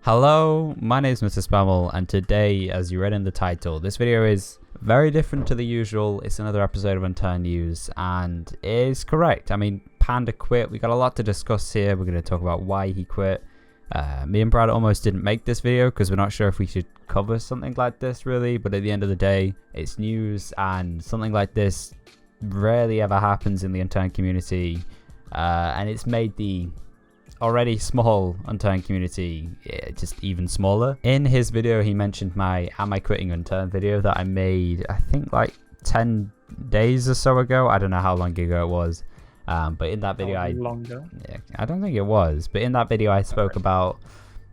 Hello, my name is MrSpaml, and today, as you read in the title, this video is very different to the usual. It's another episode of Unturned News, and it is correct. I mean, Panda quit. We got a lot to discuss here. We're going to talk about why he quit. Me and Brad almost didn't make this video because we're not sure if we should cover something like this really, but at the end of the day, it's news, and something like this rarely ever happens in the Unturned community, and it's made the already small Unturned community just even smaller. In his video, he mentioned my Am I Quitting Unturned video that I made, I think like 10 days or so ago. I don't know how long ago it was, but in that video I don't think it was, but in that video I spoke about,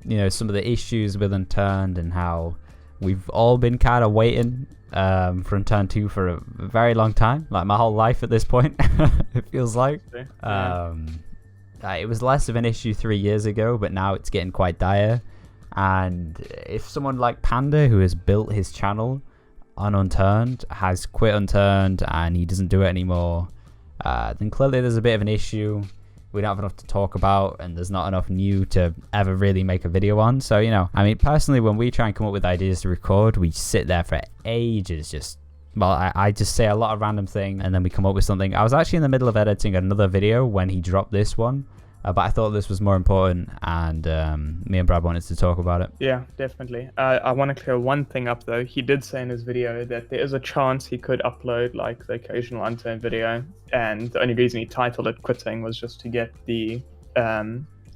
you know, some of the issues with Unturned and how we've all been kind of waiting for Unturned 2 for a very long time, like my whole life at this point. It feels like it was less of an issue 3 years ago, but now it's getting quite dire. And if someone like Panda, who has built his channel on Unturned, has quit Unturned and he doesn't do it anymore, then clearly there's a bit of an issue. We don't have enough to talk about, and there's not enough new to ever really make a video on. So, you know, I mean, personally, when we try and come up with ideas to record, we sit there for ages I just say a lot of random thing and then we come up with something. I was actually in the middle of editing another video when he dropped this one, but I thought this was more important, and me and Brad wanted to talk about it. Yeah, definitely. I want to clear one thing up though. He did say in his video that there is a chance he could upload like the occasional Unturned video, and the only reason he titled it Quitting was just to get the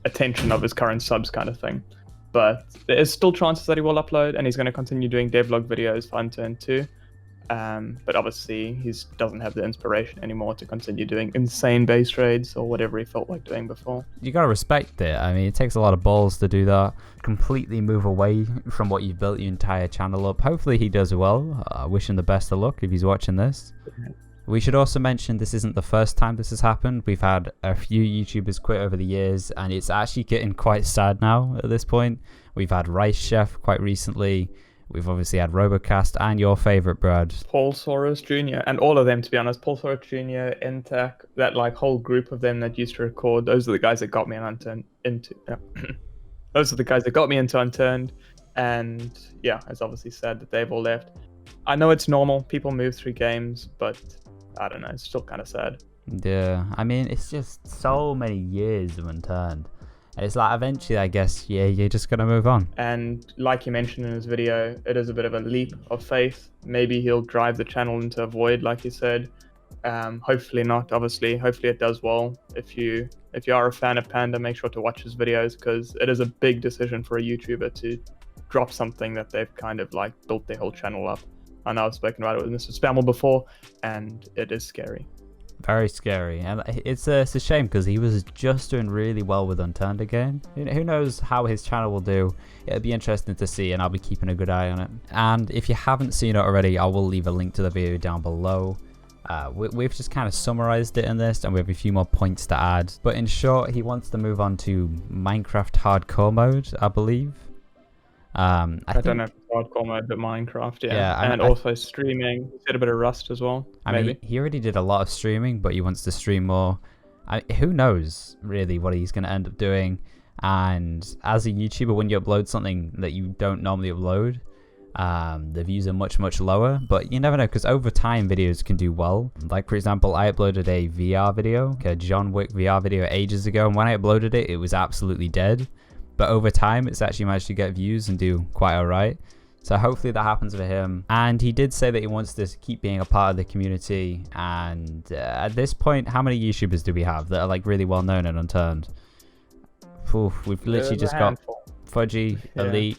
attention of his current subs kind of thing. But there is still chances that he will upload, and he's going to continue doing devlog videos for Unturned 2. But obviously he doesn't have the inspiration anymore to continue doing insane base raids or whatever he felt like doing before. You gotta respect it. I mean, it takes a lot of balls to do that. Completely move away from what you've built your entire channel up. Hopefully he does well. I wish him the best of luck if he's watching this. We should also mention this isn't the first time this has happened. We've had a few YouTubers quit over the years, and it's actually getting quite sad now at this point. We've had Rice Chef quite recently. We've obviously had Robocast and your favorite, Brad, Paul Soros Jr. and all of them, to be honest. Paul Soros Jr., Intac, that like whole group of them that used to record. Those are the guys that got me those are the guys that got me into Unturned. And yeah, it's obviously sad that they've all left. I know it's normal. People move through games, but I don't know. It's still kind of sad. Yeah, I mean, it's just so many years of Unturned. It's like eventually, I guess, yeah, you're just going to move on. And like he mentioned in his video, it is a bit of a leap of faith. Maybe he'll drive the channel into a void, like he said. Hopefully not, obviously. Hopefully it does well. If you are a fan of Panda, make sure to watch his videos, because it is a big decision for a YouTuber to drop something that they've kind of like built their whole channel up. I know I've spoken about it with MrSpaml before, and it is scary. Very scary, and it's a shame because he was just doing really well with Unturned again. Who knows how his channel will do. It'll be interesting to see, and I'll be keeping a good eye on it. And if you haven't seen it already, I will leave a link to the video down below. We've just kind of summarized it in this, and we have a few more points to add. But in short, he wants to move on to Minecraft hardcore mode, I believe. I don't know if it's hardcore mode, but Minecraft, yeah, and also streaming. He said a bit of Rust as well. I mean, he already did a lot of streaming, but he wants to stream more. Who knows, really, what he's going to end up doing. And as a YouTuber, when you upload something that you don't normally upload, the views are much, much lower. But you never know, because over time, videos can do well. Like, for example, I uploaded a VR video, a John Wick VR video ages ago, and when I uploaded it, it was absolutely dead. But over time, it's actually managed to get views and do quite alright. So hopefully that happens for him. And he did say that he wants to keep being a part of the community. And at this point, how many YouTubers do we have that are like really well known and Unturned? Oof, we've literally just got Fudgy, Elite,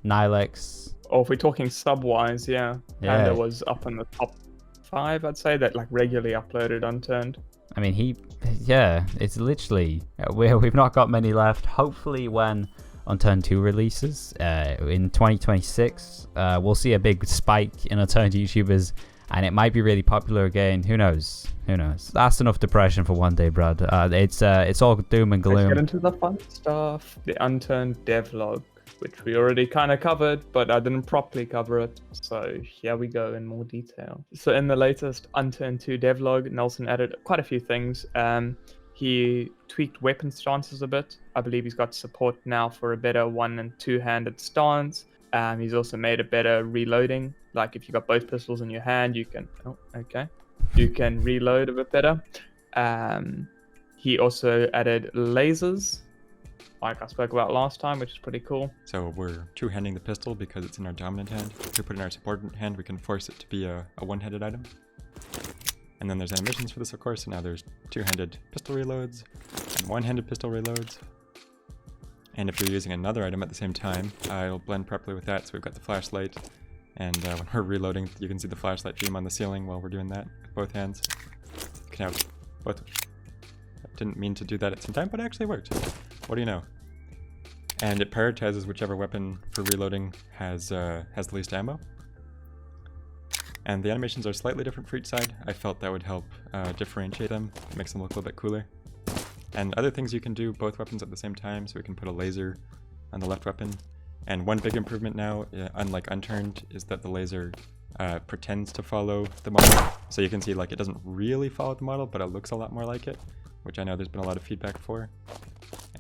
Nilex. Or if we're talking sub-wise, yeah. Panda was up in the top 5, I'd say, that like regularly uploaded Unturned. I mean, it's literally, we've not got many left. Hopefully when Unturned 2 releases in 2026, we'll see a big spike in Unturned YouTubers, and it might be really popular again. Who knows? Who knows? That's enough depression for one day, Brad. It's all doom and gloom. Let's get into the fun stuff. The Unturned devlog, which we already kind of covered, but I didn't properly cover it. So here we go in more detail. So in the latest Unturned 2 devlog, Nelson added quite a few things. He tweaked weapon stances a bit. I believe he's got support now for a better 1- and 2-handed stance. He's also made a better reloading. Like if you got both pistols in your hand, you can you can reload a bit better. He also added lasers, like I spoke about last time, which is pretty cool. So we're two-handing the pistol because it's in our dominant hand. If we put it in our support hand, we can force it to be a one-handed item. And then there's animations for this, of course, so now there's two-handed pistol reloads and one-handed pistol reloads. And if you're using another item at the same time, it'll blend properly with that. So we've got the flashlight, and when we're reloading, you can see the flashlight beam on the ceiling while we're doing that with both hands. You can have both. I didn't mean to do that at the same time, but it actually worked. What do you know? And it prioritizes whichever weapon for reloading has the least ammo. And the animations are slightly different for each side. I felt that would help differentiate them, makes them look a little bit cooler. And other things you can do both weapons at the same time, so we can put a laser on the left weapon. And one big improvement now, unlike Unturned, is that the laser pretends to follow the model. So you can see like it doesn't really follow the model, but it looks a lot more like it, which I know there's been a lot of feedback for.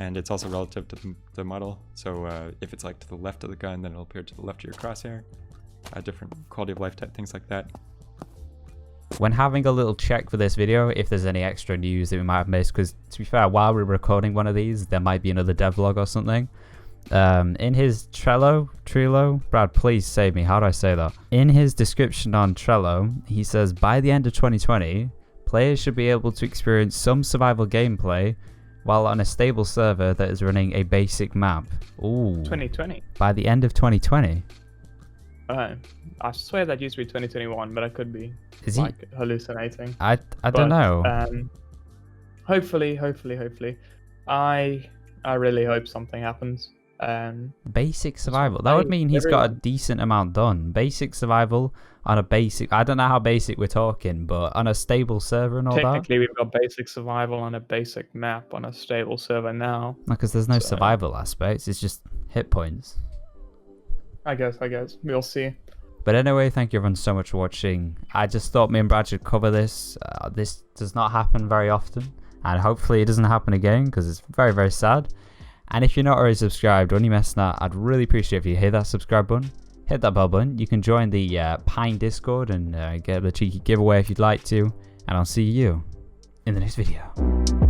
And it's also relative to the model, so if it's like to the left of the gun, then it'll appear to the left of your crosshair. Different quality of life type things like that. When having a little check for this video, if there's any extra news that we might have missed, because to be fair, while we're recording one of these, there might be another devlog or something. In his Trello, Brad, please save me, how do I say that? In his description on Trello, he says, by the end of 2020, players should be able to experience some survival gameplay while on a stable server that is running a basic map. Ooh. 2020? By the end of 2020? I swear that used to be 2021, but I could be hallucinating. I don't know. Hopefully. I really hope something happens. Basic survival. That would mean he's got a decent amount done. Basic survival on a basic. I don't know how basic we're talking, but on a stable server and all that. Technically, we've got basic survival on a basic map on a stable server now. Because there's no survival aspects. It's just hit points. I guess. We'll see. But anyway, thank you everyone so much for watching. I just thought me and Brad should cover this. This does not happen very often. And hopefully it doesn't happen again, because it's very, very sad. And if you're not already subscribed or any messing that, I'd really appreciate if you hit that subscribe button. Hit that bell button. You can join the Pine Discord and get a cheeky giveaway if you'd like to. And I'll see you in the next video.